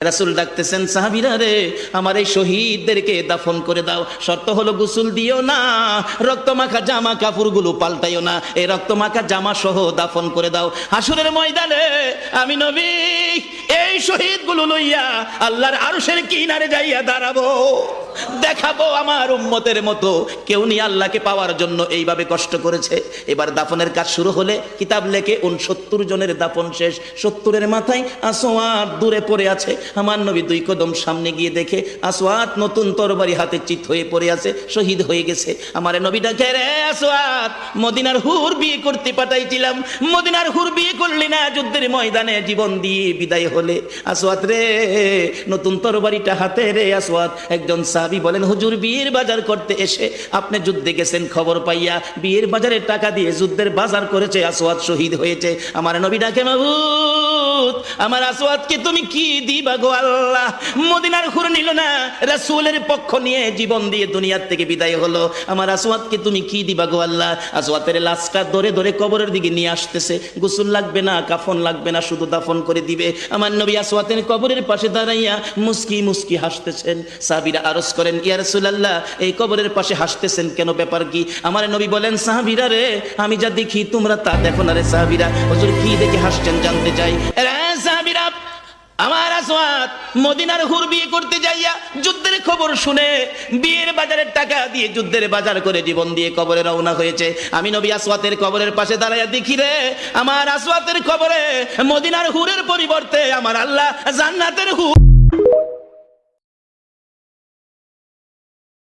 রাসূল ডাকতেছেন, সাহাবীরা রে, আমার এই শহীদদেরকে দাফন করে দাও। শর্ত হলো গোসল দিও না, রক্তমাখা জামা কাপড়গুলো পাল্টাইও না, এই রক্তমাখা জামা সহ দাফন করে দাও। হাসরের ময়দানে আমি নবী এই শহীদগুলো লইয়া আল্লাহর আরশের কিনারে যাইয়া দাঁড়াবো, দেখাবো আমার উম্মতের মতো কেউ নিয়ে আল্লাহকে পাওয়ার জন্য এইভাবে কষ্ট করেছে। এবার দাফনের কাজ শুরু হলে কিতাব লেখে 69 জনের দাফন শেষ। 70-এর মাথায় আসওয়াদ দূরে পড়ে আছে। আমার নবী 2 কদম সামনে গিয়ে দেখে আসওয়াদ নতুন তরবারি হাতে চিত হয়ে পড়ে আছে, শহীদ হয়ে গেছে। আমার নবী ডাকে, রে আসওয়াদ, মদিনার হুর বিয়ে করতে পাঠাইছিলাম, মদিনার হুর বিয়ে করলি না, যুদ্ধের ময়দানে জীবন দিয়ে বিদায় হলে। আসওয়াদ রে, নতুন তরবারিটা হাতে রে। আসওয়াদ একজন সাহাবী বলেন, হুজুর বিয়ের বাজার করতে এসে আপনি যুদ্ধে গেছেন, খবর পাইয়া বিয়ের বাজারের টাকা দিয়ে যুদ্ধের বাজার করেছে, আসওয়াদ শহীদ হয়েছে। আমার নবী ডাকে, মাবুদ, আমার আসওয়াদকে তুমি কি দিবা গো আল্লাহ? মদিনার হুর নিল না, রাসূলের পক্ষ নিয়ে জীবন দিয়ে দুনিয়ার থেকে বিদায় হলো, আমার আসওয়াদকে তুমি কি দিবা গো আল্লাহ? আসওয়াদের লাশটা ধরে ধরে কবরের দিকে নিয়ে আসতেছে। গোসল লাগবে না, কাফন লাগবে না, শুধু দাফন করে দিবে। আমার নবী আসওয়াদের কবরের পাশে দাঁড়াইয়া মুস্কি মুস্কি হাসতেছেন। সাহাবীরা আরজ করেন, ইয়া রাসূলুল্লাহ, এই কবরের পাশে হাসতেছেন কেন, ব্যাপার কি? আমার নবী বলেন, সাহাবীরা রে, আমি যা দেখি তোমরা তা দেখো না রে। সাহাবীরা, হুজুর কি দেখে হাসছেন জানতে চাই। সাহাবীরা, আমার আসওয়াদ মদিনার হুর বিয়ে করতে যাইয়া যুদ্ধের খবর শুনে বিয়ের বাজারের টাকা দিয়ে যুদ্ধের বাজার করে জীবন দিয়ে কবরে রওনা হয়েছে। আমি নবী আসওয়াদের কবরের পাশে দাঁড়াইয়া দেখি রে, আমার আসওয়াদের কবরে মদিনার হুরের পরিবর্তে আমার আল্লাহ জান্নাতের হুর